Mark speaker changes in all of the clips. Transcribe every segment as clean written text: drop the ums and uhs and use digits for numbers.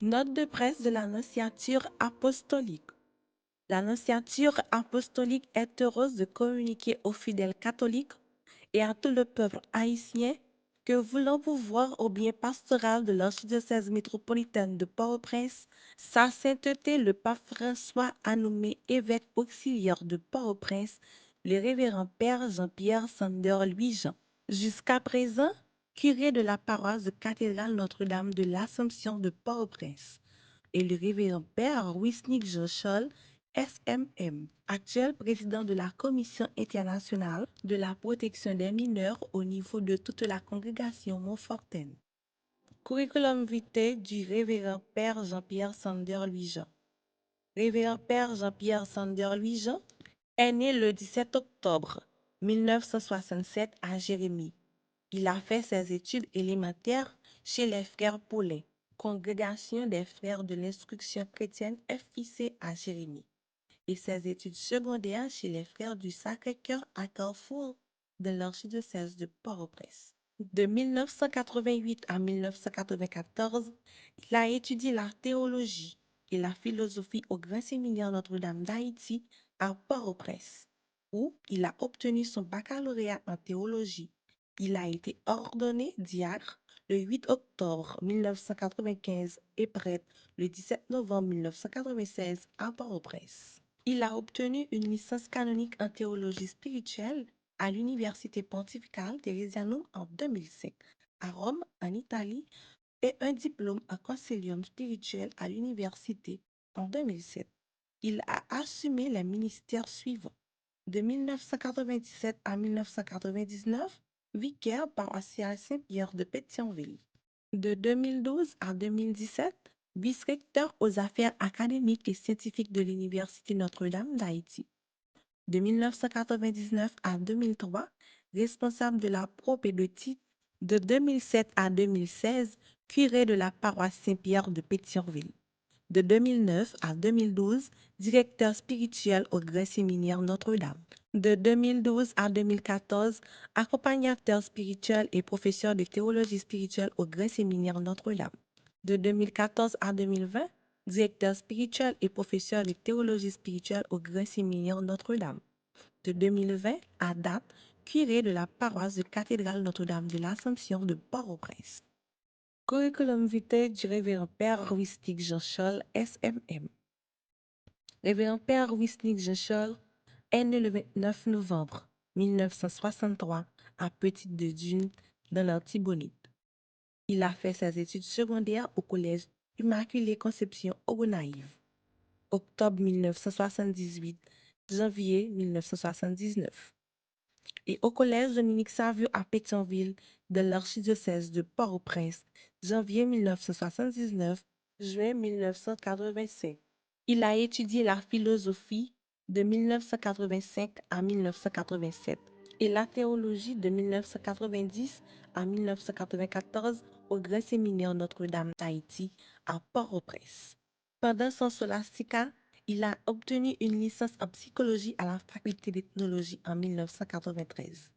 Speaker 1: Note de presse de l'Annonciature apostolique. L'Annonciature apostolique est heureuse de communiquer aux fidèles catholiques et à tout le peuple haïtien que, voulant pouvoir au bien pastoral de l'archidiocèse métropolitaine de Port-au-Prince, Sa Sainteté le pape François a nommé évêque auxiliaire de Port-au-Prince le révérend Père Jean-Pierre Sander Louis-Jean. Jusqu'à présent, curé de la paroisse de Cathédrale Notre-Dame de l'Assomption de Port-au-Prince, et le révérend Père Wisnik Jean-Charles, SMM, actuel président de la Commission internationale de la protection des mineurs au niveau de toute la congrégation Montfortaine. Curriculum vitae du révérend Père Jean-Pierre Sander Louis-Jean. Révérend Père Jean-Pierre Sander Louis-Jean est né le 17 octobre 1967 à Jérémie. Il a fait ses études élémentaires chez les frères Paulin, congrégation des frères de l'instruction chrétienne FIC à Jérémie, et ses études secondaires chez les frères du Sacré-Cœur à Carrefour de l'archidiocèse de Port-au-Prince. De 1988 à 1994, il a étudié la théologie et la philosophie au Grand Séminaire Notre-Dame d'Haïti à Port-au-Prince, où il a obtenu son baccalauréat en théologie. Il a été ordonné diacre le 8 octobre 1995 et prêtre le 17 novembre 1996 à Port-au-Prince. Il a obtenu une licence canonique en théologie spirituelle à l'Université pontificale Theresianum en 2005, à Rome, en Italie, et un diplôme en conseillium spirituel à l'université en 2007. Il a assumé les ministères suivants. De 1997 à 1999, vicaire paroissial Saint-Pierre de Pétionville. De 2012 à 2017, vice-recteur aux affaires académiques et scientifiques de l'Université Notre-Dame d'Haïti. De 1999 à 2003, responsable de la propédeutique. De 2007 à 2016, curé de la paroisse Saint-Pierre de Pétionville. De 2009 à 2012, directeur spirituel au Grand Séminaire Notre-Dame. De 2012 à 2014, accompagnateur spirituel et professeur de théologie spirituelle au Grand Séminaire Notre-Dame. De 2014 à 2020, directeur spirituel et professeur de théologie spirituelle au Grand Séminaire Notre-Dame. De 2020 à date, curé de la paroisse de Cathédrale Notre-Dame de l'Assomption de Port-au-Prince. Curriculum vitae du révérend Père Wisnik Jean-Charles, SMM. Révérend Père Wisnik Jean-Charles est né le 29 novembre 1963 à Petite-de-Dune, dans l'Artibonite. Il a fait ses études secondaires au collège Immaculée Conception au Gonaïves. Octobre 1978, janvier 1979. Et au collège Dominique Savio à Pétionville de l'archidiocèse de Port-au-Prince, janvier 1979, juin 1985. Il a étudié la philosophie de 1985 à 1987 et la théologie de 1990 à 1994 au Grand Séminaire Notre-Dame d'Haïti à Port-au-Prince. Pendant son scholastica, il a obtenu une licence en psychologie à la faculté d'ethnologie en 1993.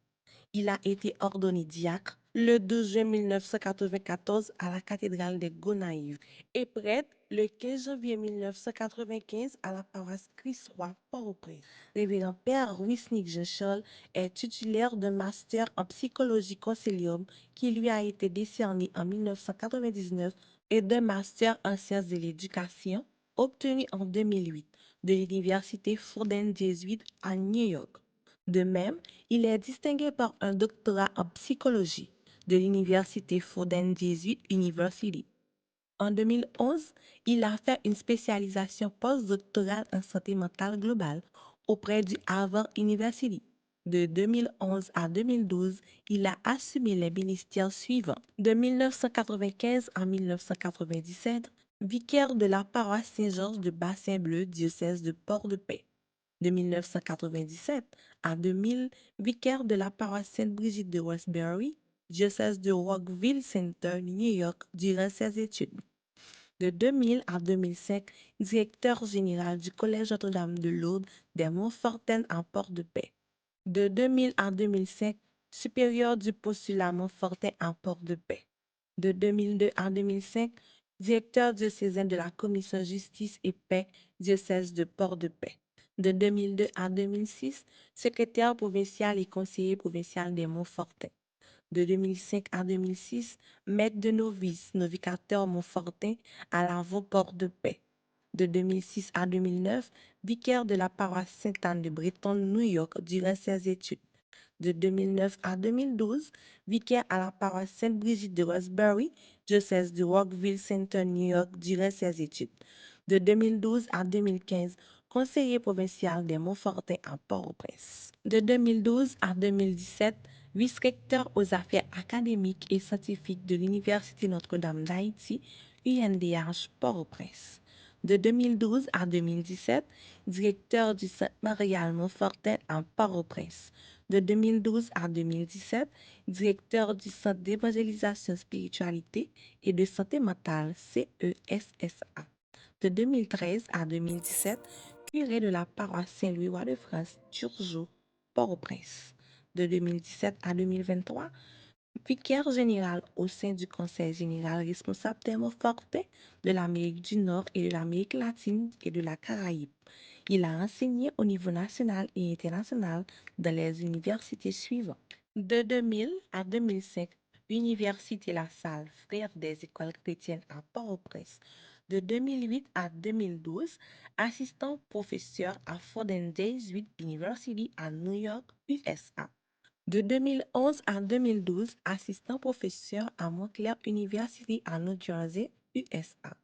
Speaker 1: Il a été ordonné diacre le 12 juin 1994 à la cathédrale des Gonaïves et prêtre le 15 janvier 1995 à la paroisse Christ-Roi Port-au-Prince. Révérend Père Wisnik Jean-Charles est titulaire d'un master en psychologie consilium qui lui a été décerné en 1999 et d'un master en sciences de l'éducation obtenu en 2008 de l'université Fordham Jesuit à New York. De même, il est distingué par un doctorat en psychologie de l'université Fordham Jesuit University. En 2011, il a fait une spécialisation postdoctorale en santé mentale globale auprès du Harvard University. De 2011 à 2012, il a assumé les ministères suivants. De 1995 à 1997, vicaire de la paroisse Saint-Georges de Bassin-Bleu, diocèse de Port-de-Paix. De 1997 à 2000, vicaire de la paroisse Sainte-Brigitte de Westbury, diocèse de Rockville Center, New York, durant ses études. De 2000 à 2005, directeur général du Collège Notre-Dame de Lourdes des Montfortaines en Port-de-Paix. De 2000 à 2005, supérieur du postulat Montfortin en Port-de-Paix. De 2002 à 2005, directeur diocésain de la Commission Justice et Paix, diocèse de Port-de-Paix. De 2002 à 2006, secrétaire provincial et conseiller provincial des Montfortins. De 2005 à 2006, maître de novice, novicateur Montfortin à l'Avant-Port-de-Paix. De 2006 à 2009, vicaire de la paroisse Sainte-Anne de Breton, New York, durant ses études. De 2009 à 2012, vicaire à la paroisse Sainte-Brigitte de Roxbury, diocèse de Rockville Center, New York, durant ses études. De 2012 à 2015, conseiller provincial des Montfortins à Port-au-Prince. De 2012 à 2017, vice-recteur aux affaires académiques et scientifiques de l'Université Notre-Dame d'Haïti, UNDH Port-au-Prince. De 2012 à 2017, directeur du Centre Marial Montfortin à Port-au-Prince. De 2012 à 2017, directeur du Centre d'évangélisation spiritualité et de santé mentale CESSA. De 2013 à 2017, curé de la paroisse Saint-Louis-Roi de France, Turgeau, Port-au-Prince. De 2017 à 2023, vicaire général au sein du Conseil général responsable des Montfortais de l'Amérique du Nord et de l'Amérique latine et de la Caraïbe. Il a enseigné au niveau national et international dans les universités suivantes. De 2000 à 2005, Université La Salle, frère des écoles chrétiennes à Port-au-Prince. De 2008 à 2012, assistant professeur à Fordham Jesuit University à New York, USA. De 2011 à 2012, assistant professeur à Montclair University à New Jersey, USA.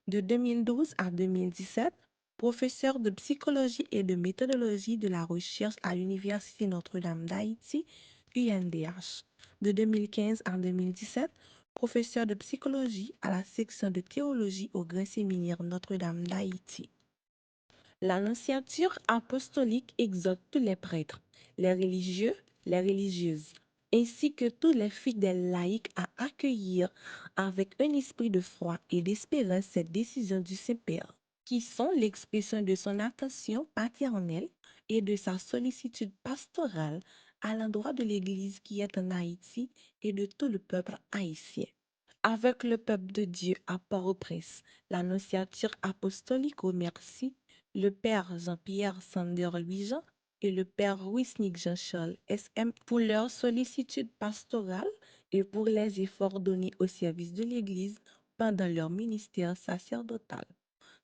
Speaker 1: De 2012 à 2017, professeur de psychologie et de méthodologie de la recherche à l'Université Notre-Dame d'Haïti, UNDH. De 2015 à 2017, professeur de psychologie à la section de théologie au Grand Séminaire Notre-Dame d'Haïti. L'Annonciature apostolique exhorte tous les prêtres, les religieux, les religieuses, ainsi que tous les fidèles laïcs à accueillir avec un esprit de foi et d'espérance ces décisions du Saint-Père, qui sont l'expression de son attention paternelle et de sa sollicitude pastorale à l'endroit de l'Église qui est en Haïti et de tout le peuple haïtien. Avec le peuple de Dieu à Port-au-Prince, l'Annonciature apostolique remercie le père Jean-Pierre Sander-Louis-Jean et le père Wisnik Jean-Charles SM pour leur sollicitude pastorale et pour les efforts donnés au service de l'Église pendant leur ministère sacerdotal.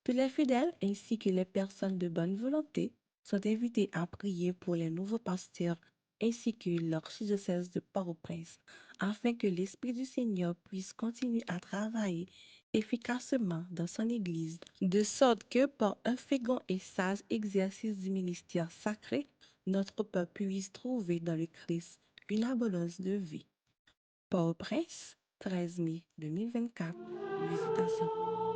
Speaker 1: Tous les fidèles ainsi que les personnes de bonne volonté sont invités à prier pour les nouveaux pasteurs ainsi que l'archidiocèse de Port-au-Prince, afin que l'Esprit du Seigneur puisse continuer à travailler efficacement dans son Église, de sorte que par un fécond et sage exercice du ministère sacré, notre peuple puisse trouver dans le Christ une abondance de vie. Port-au-Prince, 13 mai 2024. Visitation.